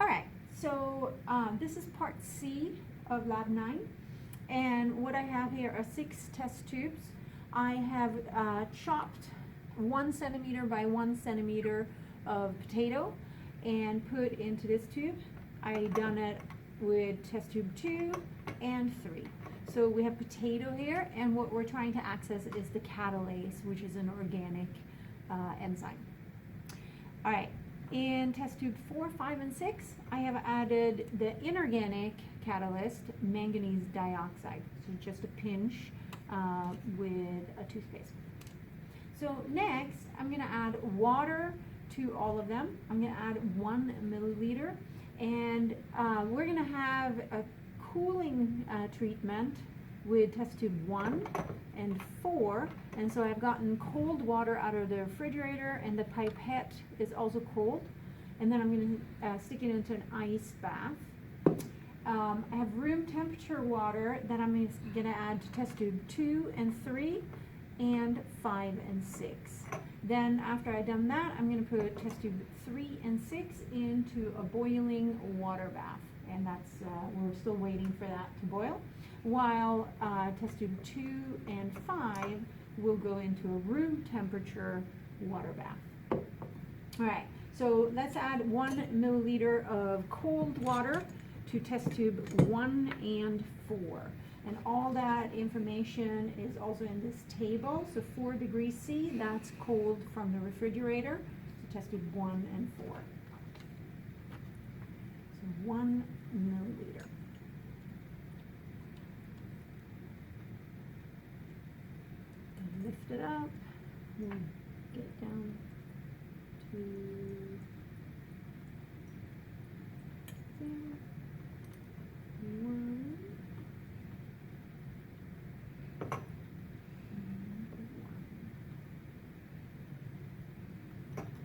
All right, so this is part C of Lab 9, and what I have here are 6 test tubes. I have chopped 1 centimeter by 1 centimeter of potato and put into this tube. I done it with test tube 2 and 3. So we have potato here, and what we're trying to access is the catalase, which is an organic enzyme. All right, in test tube 4, 5, and 6, I have added the inorganic catalyst, manganese dioxide. So just a pinch with a toothpaste. So next, I'm going to add water to all of them. I'm going to add 1 milliliter, and we're going to have a cooling treatment with test tube 1 and 4, and so I've gotten cold water out of the refrigerator, and the pipette is also cold, and then I'm going to stick it into an ice bath. I have room temperature water that I'm going to add to test tube 2 and 3 and 5 and 6. Then after I've done that, I'm going to put test tube 3 and 6 into a boiling water bath, and that's we're still waiting for that to boil, while test tube 2 and 5 will go into a room temperature water bath. All right, so let's add 1 milliliter of cold water to test tube 1 and 4. And all that information is also in this table. So 4 degrees C, that's cold from the refrigerator. So test tube 1 and 4. So 1 milliliter. And lift it up. And get it down to there. 1.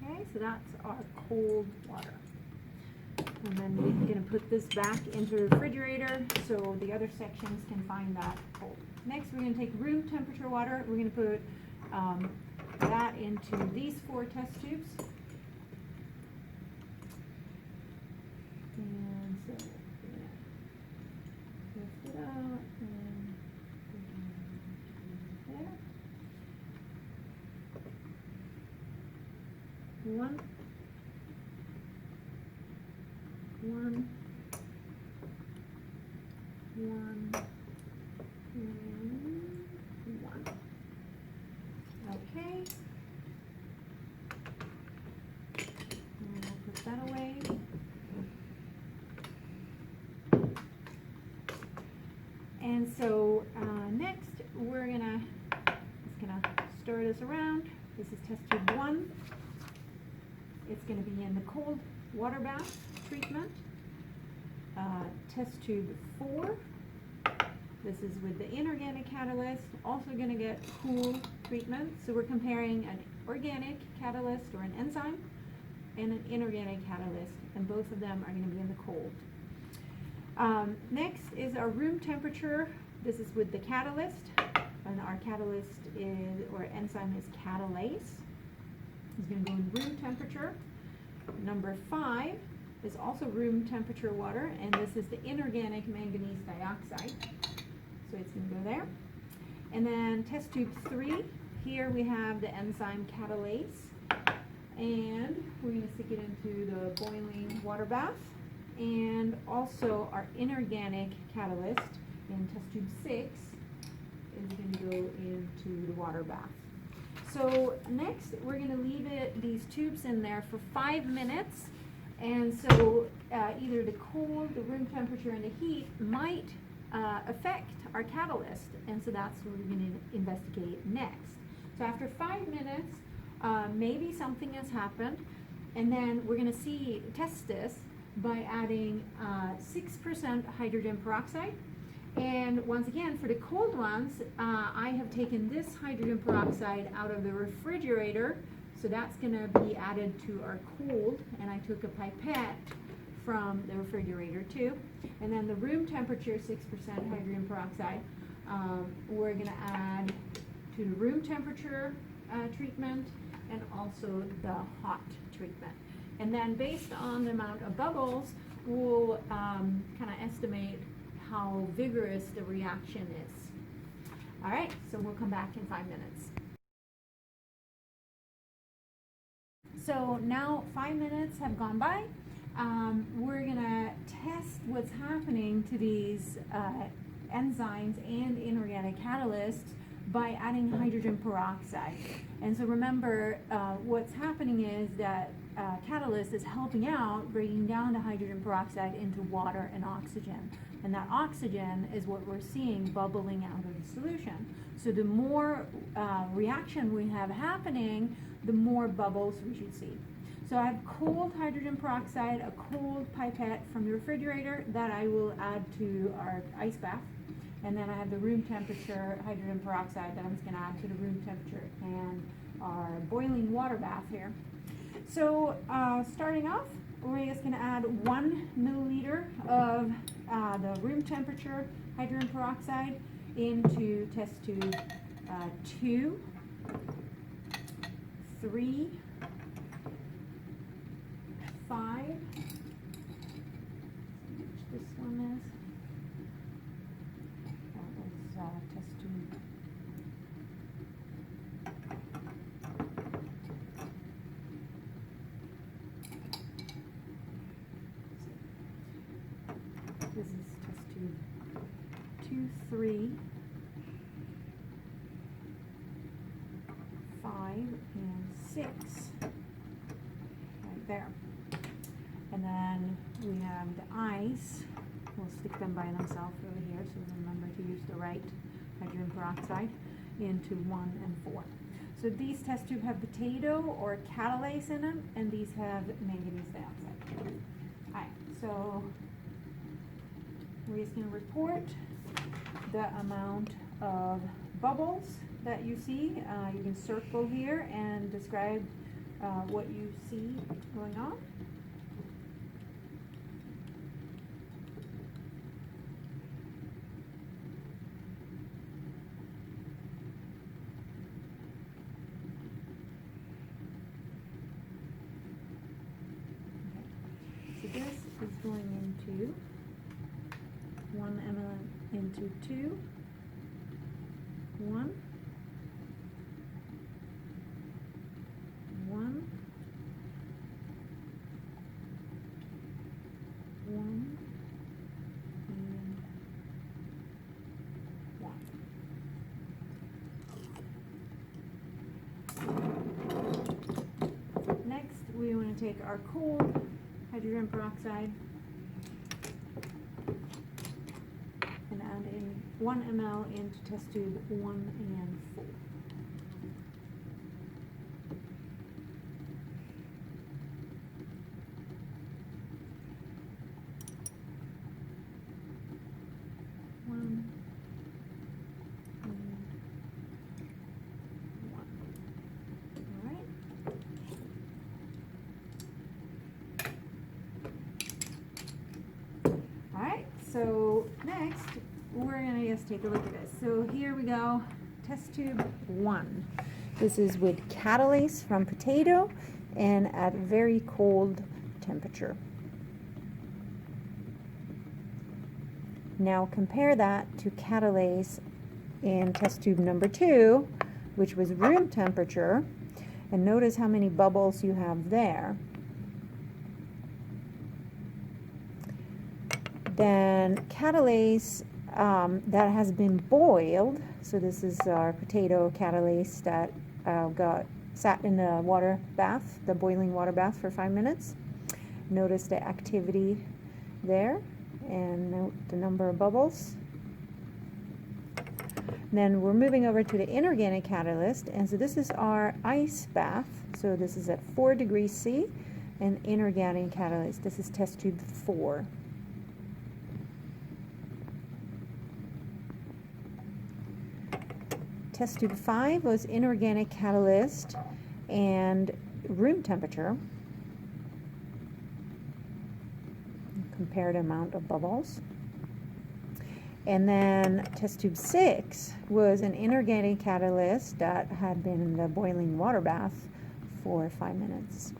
Okay, so that's our cold water. And then we're going to put this back into the refrigerator so the other sections can find that cold. Next, we're going to take room temperature water. We're going to put that into these 4 test tubes. And so we're going to lift it out and put it there. 1, 1, 1, and 1. Okay. And we'll put that away. And so next we're gonna stir this around. This is test tube 1. It's going to be in the cold water bath treatment. Test tube 4. This is with the inorganic catalyst, also going to get cool treatment. So we're comparing an organic catalyst or an enzyme and an inorganic catalyst, and both of them are going to be in the cold. Next is our room temperature. This is with the catalyst, and our catalyst is, or enzyme is catalase. It's going to go in room temperature. Number 5 is also room temperature water, and this is the inorganic manganese dioxide. So it's going to go there. And then test tube 3, here we have the enzyme catalase, and we're going to stick it into the boiling water bath. And also our inorganic catalyst in test tube 6 is going to go into the water bath. So next, we're going to leave these tubes in there for 5 minutes, and so either the cold, the room temperature, and the heat might affect our catalyst, and so that's what we're going to investigate next. So after 5 minutes, maybe something has happened, and then we're going to test this by adding 6% hydrogen peroxide. And once again, for the cold ones, I have taken this hydrogen peroxide out of the refrigerator, so that's going to be added to our cold, and I took a pipette from the refrigerator too. And then the room temperature 6% hydrogen peroxide, we're going to add to the room temperature treatment and also the hot treatment. And then based on the amount of bubbles, we'll kind of estimate how vigorous the reaction is. All right, so we'll come back in 5 minutes. So now 5 minutes have gone by. We're gonna test what's happening to these enzymes and inorganic catalysts by adding hydrogen peroxide. And so remember, what's happening is that catalyst is helping out breaking down the hydrogen peroxide into water and oxygen. And that oxygen is what we're seeing bubbling out of the solution. So the more reaction we have happening, the more bubbles we should see. So I have cold hydrogen peroxide, a cold pipette from the refrigerator that I will add to our ice bath. And then I have the room temperature hydrogen peroxide that I'm just going to add to the room temperature and our boiling water bath here. So starting off, we're just going to add 1 milliliter of the room temperature hydrogen peroxide into test tube 2, 3, 5, which this one is. Test tube. This is test tube 2, 3, 5, and 6. Right there. And then we have the ice. We'll stick them by themselves over here, so remember to use the right hydrogen peroxide into 1 and 4. So these test tubes have potato or catalase in them, and these have manganese dioxide. Alright, so we're just going to report the amount of bubbles that you see. You can circle here and describe what you see going on. This is going into 1 ml into 2, 1, 1, and 1. Next, we want to take our cold hydrogen peroxide and add in 1 ml into test tube 1 and 4. So next, we're going to just take a look at this. So here we go, test tube 1. This is with catalase from potato and at very cold temperature. Now compare that to catalase in test tube number 2, which was room temperature, and notice how many bubbles you have there. Then catalase that has been boiled, so this is our potato catalase that sat in the water bath, the boiling water bath for 5 minutes. Notice the activity there and note the number of bubbles. Then we're moving over to the inorganic catalyst, and so this is our ice bath. So this is at 4 degrees C, and inorganic catalyst. This is test tube 4. Test tube 5 was inorganic catalyst and room temperature. Compared amount of bubbles. And then test tube 6 was an inorganic catalyst that had been in the boiling water bath for 5 minutes.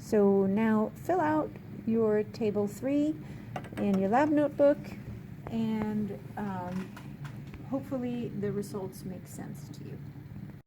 So now fill out your table 3 in your lab notebook, and hopefully the results make sense to you.